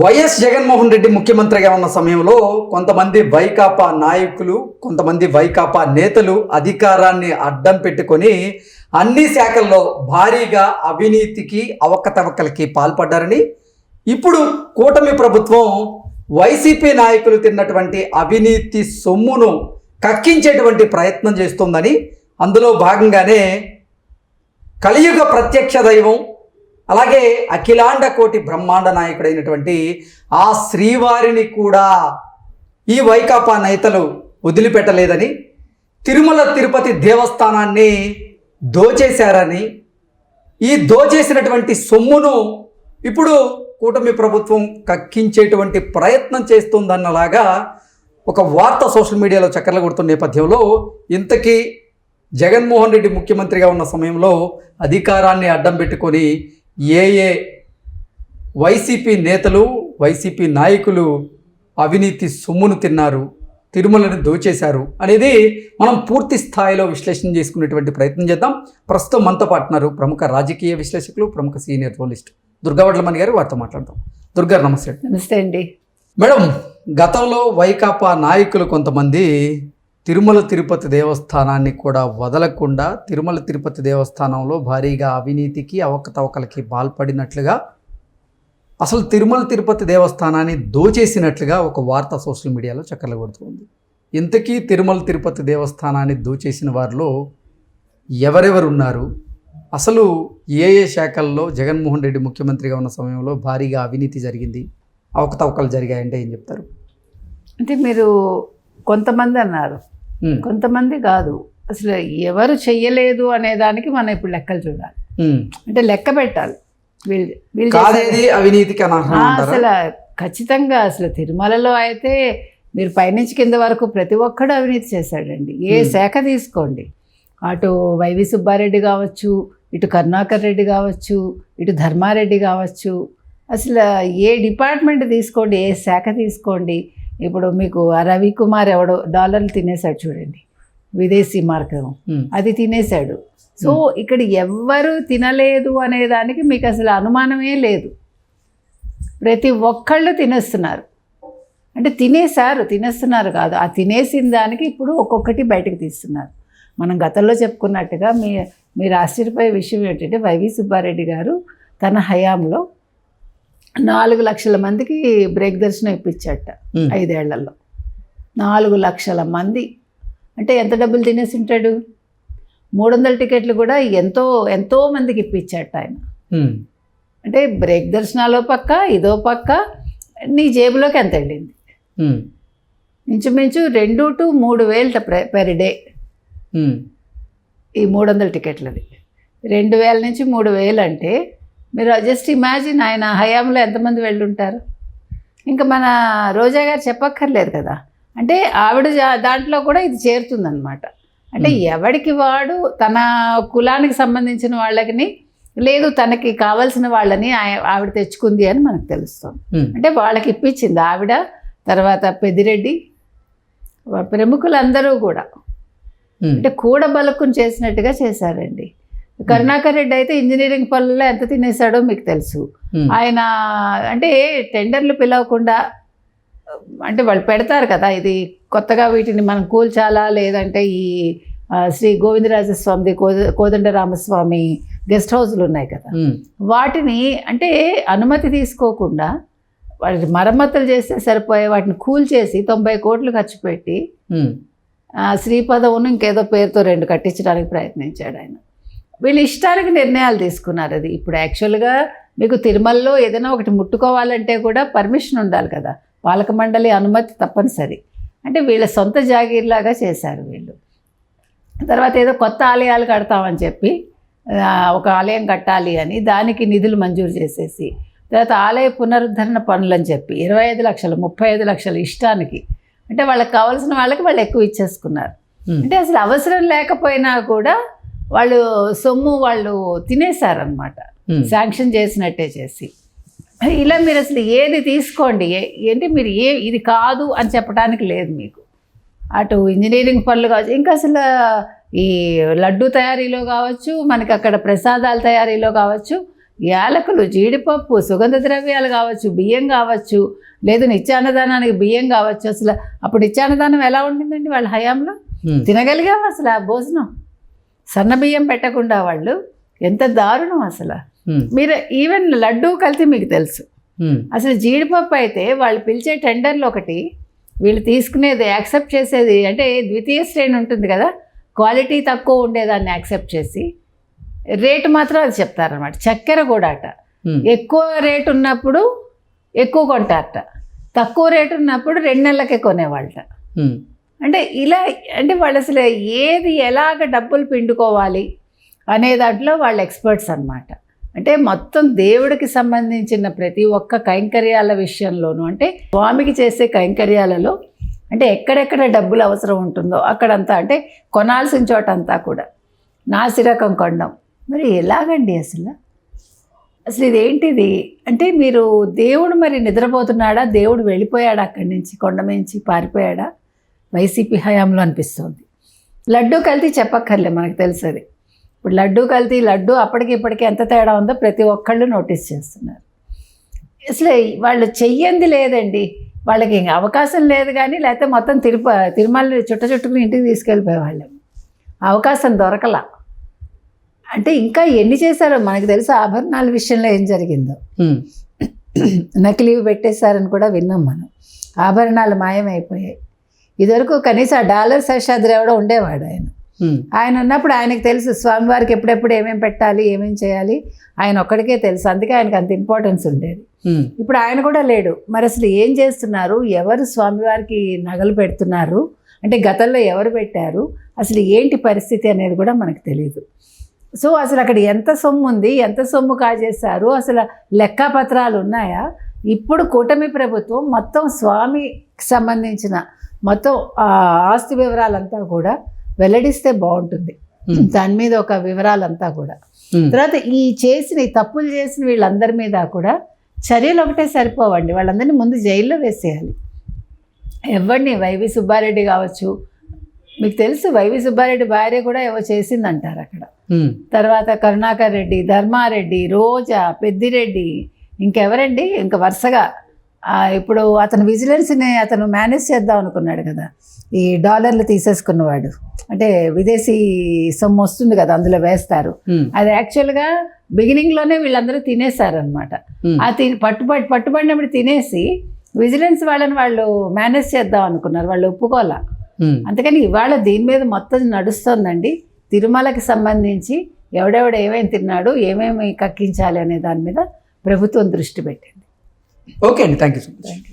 YS Jaganmohan Reddy ముఖ్యమంత్రిగా ఉన్న సమయంలో కొంతమంది వైకాపా నాయకులు, కొంతమంది వైకాపా నేతలు అధికారాన్ని అడ్డం పెట్టుకొని అన్ని శాఖల్లో భారీగా అవినీతికి, అవకతవకలకి పాల్పడ్డారని, ఇప్పుడు కూటమి ప్రభుత్వం వైసీపీ నాయకులు తిన్నటువంటి అవినీతి సొమ్మును కక్కించేటువంటి ప్రయత్నం చేస్తుందని, అందులో భాగంగానే కలియుగ ప్రత్యక్ష దైవం అలాగే అఖిలాండ కోటి బ్రహ్మాండ నాయకుడైనటువంటి ఆ శ్రీవారిని కూడా ఈ వైకాపా నేతలు వదిలిపెట్టలేదని, తిరుమల తిరుపతి దేవస్థానాన్ని దోచేశారని, ఈ దోచేసినటువంటి సొమ్మును ఇప్పుడు కూటమి ప్రభుత్వం కక్కించేటువంటి ప్రయత్నం చేస్తుందన్నలాగా ఒక వార్త సోషల్ మీడియాలో చక్కర్లు కొడుతున్న నేపథ్యంలో, ఇంతకీ జగన్మోహన్ రెడ్డి ముఖ్యమంత్రిగా ఉన్న సమయంలో అధికారాన్ని అడ్డం పెట్టుకొని ఏ వైసీపీ నేతలు, వైసీపీ నాయకులు అవినీతి సొమ్మును తిన్నారు, తిరుమలని దోచేశారు అనేది మనం పూర్తి స్థాయిలో విశ్లేషణ చేసుకునేటువంటి ప్రయత్నం చేద్దాం. ప్రస్తుతం మనతో పాటున్నారు ప్రముఖ రాజకీయ విశ్లేషకులు, ప్రముఖ సీనియర్ జర్నలిస్ట్ దుర్గావడ్లమణి గారు. వారితో మాట్లాడదాం. దుర్గా, నమస్తే. నమస్తే అండి. మేడం, గతంలో వైకాపా నాయకులు కొంతమంది తిరుమల తిరుపతి దేవస్థానాన్ని కూడా వదలకుండా తిరుమల తిరుపతి దేవస్థానంలో భారీగా అవినీతికి, అవకతవకలకి పాల్పడినట్లుగా, అసలు తిరుమల తిరుపతి దేవస్థానాన్ని దోచేసినట్లుగా ఒక వార్త సోషల్ మీడియాలో చక్కర్లు కొడుతుంది. ఇంతకీ తిరుమల తిరుపతి దేవస్థానాన్ని దోచేసిన వారిలో ఎవరెవరు ఉన్నారు, అసలు ఏ శాఖల్లో జగన్మోహన్ రెడ్డి ముఖ్యమంత్రిగా ఉన్న సమయంలో భారీగా అవినీతి జరిగింది, అవకతవకలు జరిగాయంటే ఏం చెప్తారు? అంటే మీరు కొంతమంది అన్నారు, కొంతమంది కాదు, అసలు ఎవరు చెయ్యలేదు అనే దానికి మనం ఇప్పుడు లెక్కలు చూడాలి. అంటే లెక్క పెట్టాలి. అవినీతికి అసలు ఖచ్చితంగా అసలు తిరుమలలో అయితే మీరు పైనుంచి కింద వరకు ప్రతి ఒక్కడు అవినీతి చేశాడండి. ఏ శాఖ తీసుకోండి, అటు వైవి సుబ్బారెడ్డి కావచ్చు, ఇటు కరుణాకర్ రెడ్డి కావచ్చు, ఇటు ధర్మారెడ్డి కావచ్చు, అసలు ఏ డిపార్ట్మెంట్ తీసుకోండి, ఏ శాఖ తీసుకోండి. ఇప్పుడు మీకు రవికుమార్ ఎవడో డాలర్లు తినేశాడు చూడండి, విదేశీ మార్గం, అది తినేశాడు. సో ఇక్కడ ఎవ్వరు తినలేదు అనేదానికి మీకు అసలు అనుమానమే లేదు. ప్రతి ఒక్కళ్ళు తినేస్తున్నారు. అంటే తినేస్తున్నారు కాదు, ఆ తినేసిన దానికి ఇప్పుడు ఒక్కొక్కటి బయటకు తీస్తున్నారు. మనం గతంలో చెప్పుకున్నట్టుగా మీరు ఆశ్చర్యపోయే విషయం ఏంటంటే, వైవి సుబ్బారెడ్డి గారు తన హయాంలో 4 లక్షల మందికి బ్రేక్ దర్శనం ఇప్పించాట 5 ఏళ్లలో. 4 లక్షల మంది అంటే ఎంత డబ్బులు తినేసి ఉంటాడు? 300 టికెట్లు కూడా ఎంతో మందికి ఇప్పించాట ఆయన. అంటే బ్రేక్ దర్శనాలో పక్క, ఇదో పక్క, నీ జేబులోకి ఎంత వెళ్ళింది? ఇంచుమించు 2 to 3 వేలు పెర్ డే ఈ 300 టికెట్లది. 2000 నుంచి 3000 అంటే మీరు జస్ట్ ఇమాజిన్ ఆయన హయాంలో ఎంతమంది వెళ్ళుంటారు. ఇంకా మన రోజా గారు చెప్పక్కర్లేదు కదా. అంటే ఆవిడ దాంట్లో కూడా ఇది చేరుతుందన్నమాట. అంటే ఎవడికి వాడు తన కులానికి సంబంధించిన వాళ్ళని, లేదు తనకి కావాల్సిన వాళ్ళని ఆవిడ తెచ్చుకుంది అని మనకు తెలుస్తుంది. అంటే వాళ్ళకి ఇప్పించింది ఆవిడ, తర్వాత పెద్దిరెడ్డి, ప్రముఖులందరూ కూడా అంటే కూడబలుకుని చేసినట్టుగా చేశారండి. కరుణాకర్ రెడ్డి అయితే ఇంజనీరింగ్ పనుల్లో ఎంత తినేశాడో మీకు తెలుసు. ఆయన అంటే టెండర్లు పిలవకుండా, అంటే వాళ్ళు పెడతారు కదా, ఇది కొత్తగా వీటిని మనం కూల్చాలా, లేదంటే ఈ శ్రీ గోవిందరాజస్వామిది, కోదండరామస్వామి గెస్ట్ హౌస్లు ఉన్నాయి కదా, వాటిని అంటే అనుమతి తీసుకోకుండా వాటిని మరమ్మతులు చేస్తే సరిపోయే వాటిని కూల్చేసి 90 కోట్లు ఖర్చు పెట్టి శ్రీపదవును ఇంకేదో పేరుతో 2 కట్టించడానికి ప్రయత్నించాడు ఆయన. వీళ్ళు ఇష్టానికి నిర్ణయాలు తీసుకున్నారు. అది ఇప్పుడు యాక్చువల్గా మీకు తిరుమలలో ఏదైనా ఒకటి ముట్టుకోవాలంటే కూడా పర్మిషన్ ఉండాలి కదా, పాలక మండలి అనుమతి తప్పనిసరి. అంటే వీళ్ళ సొంత జాగీర్లాగా చేశారు వీళ్ళు. తర్వాత ఏదో కొత్త ఆలయాలు కడతామని చెప్పి ఒక ఆలయం కట్టాలి అని దానికి నిధులు మంజూరు చేసేసి, తర్వాత ఆలయ పునరుద్ధరణ పనులని చెప్పి 25 లక్షలు 35 లక్షలు ఇష్టానికి, అంటే వాళ్ళకి కావాల్సిన వాళ్ళకి వాళ్ళు ఎక్కువ ఇచ్చేసుకున్నారు. అంటే అసలు అవసరం లేకపోయినా కూడా వాళ్ళు సొమ్ము వాళ్ళు తినేశారనమాట, శాంక్షన్ చేసినట్టే చేసి. ఇలా మీరు అసలు ఏది తీసుకోండి, ఏంటి మీరు ఇది కాదు అని చెప్పడానికి లేదు మీకు. అటు ఇంజనీరింగ్ పనులు కావచ్చు, ఇంకా అసలు ఈ లడ్డు తయారీలో కావచ్చు, మనకి అక్కడ ప్రసాదాల తయారీలో కావచ్చు, యాలకులు, జీడిపప్పు, సుగంధ ద్రవ్యాలు కావచ్చు, బియ్యం కావచ్చు, లేదు నిత్యాన్నదానానికి బియ్యం కావచ్చు. అసలు అప్పుడు నిత్యాన్నదానం ఎలా ఉండిందండి వాళ్ళ హయాంలో? తినగలిగాం అసలు ఆ భోజనం? సన్న బియ్యం పెట్టకుండా వాళ్ళు, ఎంత దారుణం అసలు. మీరు ఈవెన్ లడ్డూ కలిసి మీకు తెలుసు. అసలు జీడిపప్పు అయితే వాళ్ళు పిలిచే టెండర్లు ఒకటి, వీళ్ళు తీసుకునేది యాక్సెప్ట్ చేసేది అంటే ద్వితీయ శ్రేణి ఉంటుంది కదా, క్వాలిటీ తక్కువ ఉండేదాన్ని యాక్సెప్ట్ చేసి రేటు మాత్రం అది చెప్తారనమాట. చక్కెర కూడా అట, ఎక్కువ రేటు ఉన్నప్పుడు ఎక్కువ కొంటారట, తక్కువ రేటు ఉన్నప్పుడు 2 నెలలకే కొనేవాళ్ళట. అంటే ఇలా అంటే వాళ్ళు అసలు ఏది ఎలాగ డబ్బులు పిండుకోవాలి అనే దాంట్లో వాళ్ళు ఎక్స్పర్ట్స్ అన్నమాట. అంటే మొత్తం దేవుడికి సంబంధించిన ప్రతి ఒక్క కైంకర్యాల విషయంలోనూ, అంటే స్వామికి చేసే కైంకర్యాలలో అంటే ఎక్కడెక్కడ డబ్బులు అవసరం ఉంటుందో అక్కడంతా, అంటే కొనాల్సిన చోట అంతా కూడా నాసిరకం కొండం. మరి ఎలాగండి అసలు? అసలు ఇదేంటిది అంటే మీరు దేవుడు మరి నిద్రపోతున్నాడా, దేవుడు వెళ్ళిపోయాడా అక్కడి నుంచి, కొండ నుంచి పారిపోయాడా వైసీపీ హయాంలో అనిపిస్తుంది. లడ్డూ కల్తీ చెప్పక్కర్లే, మనకు తెలుసది. ఇప్పుడు లడ్డూ కల్తీ, లడ్డూ అప్పటికి ఇప్పటికీ ఎంత తేడా ఉందో ప్రతి ఒక్కళ్ళు నోటీస్ చేస్తున్నారు. అసలు వాళ్ళు చెయ్యంది లేదండి, వాళ్ళకి అవకాశం లేదు. కానీ లేకపోతే మొత్తం తిరుమల చుట్టుకుని ఇంటికి తీసుకెళ్ళిపోయేవాళ్ళం, అవకాశం దొరకలా. అంటే ఇంకా ఎన్ని చేశారో మనకు తెలుసు. ఆభరణాల విషయంలో ఏం జరిగిందో, నకిలీవి పెట్టేశారని కూడా విన్నాం మనం. ఆభరణాలు మాయమైపోయాయి. ఇదివరకు కనీసం ఆ డాలర్ శేషాద్రి ఎవడో ఉండేవాడు ఆయన ఉన్నప్పుడు ఆయనకు తెలుసు స్వామివారికి ఎప్పుడెప్పుడు ఏమేమి పెట్టాలి, ఏమేమి చేయాలి, ఆయన ఒక్కడికే తెలుసు. అందుకే ఆయనకు అంత ఇంపార్టెన్స్ ఉండేది. ఇప్పుడు ఆయన కూడా లేడు. మరి అసలు ఏం చేస్తున్నారు, ఎవరు స్వామివారికి నగలు పెడుతున్నారు, అంటే గతంలో ఎవరు పెట్టారు, అసలు ఏంటి పరిస్థితి అనేది కూడా మనకు తెలియదు. సో అసలు అక్కడ ఎంత సొమ్ము ఉంది, ఎంత సొమ్ము కాజేశారు, అసలు లెక్కపత్రాలు ఉన్నాయా? ఇప్పుడు కూటమి ప్రభుత్వం మొత్తం స్వామికి సంబంధించిన మొత్తం ఆస్తి వివరాలంతా కూడా వెల్లడిస్తే బాగుంటుంది. దాని మీద ఒక వివరాలంతా కూడా. తర్వాత ఈ తప్పులు చేసిన వీళ్ళందరి మీద కూడా చర్యలు ఒకటే సరిపోవండి. వాళ్ళందరినీ ముందు జైల్లో వేసేయాలి. ఎవరిని, వైవి సుబ్బారెడ్డి కావచ్చు, మీకు తెలుసు వైవి సుబ్బారెడ్డి భార్య కూడా ఏవో చేసిందంటారు అక్కడ. తర్వాత కరుణాకర్ రెడ్డి, ధర్మారెడ్డి, రోజా, పెద్దిరెడ్డి, ఇంకెవరండి, ఇంకా వరుసగా ఇప్పుడు అతను విజిలెన్స్ని అతను మేనేజ్ చేద్దాం అనుకున్నాడు కదా, ఈ డాలర్లు తీసేసుకున్నవాడు. అంటే విదేశీ సొమ్ము వస్తుంది కదా, అందులో వేస్తారు. అది యాక్చువల్గా బిగినింగ్లోనే వీళ్ళందరూ తినేశారనమాట. ఆ పట్టుబడినప్పుడు తినేసి విజిలెన్స్ వాళ్ళని వాళ్ళు మేనేజ్ చేద్దాం అనుకున్నారు, వాళ్ళు ఒప్పుకోలే. అందుకని ఇవాళ దీని మీద మొత్తం నడుస్తోందండి. తిరుమలకి సంబంధించి ఎవడెవడు ఏమేమి తిన్నాడు, ఏమేమి కక్కించాలి అనే దాని మీద ప్రభుత్వం దృష్టి పెట్టింది. ఓకే అండి, థ్యాంక్ యూ సో మచ్.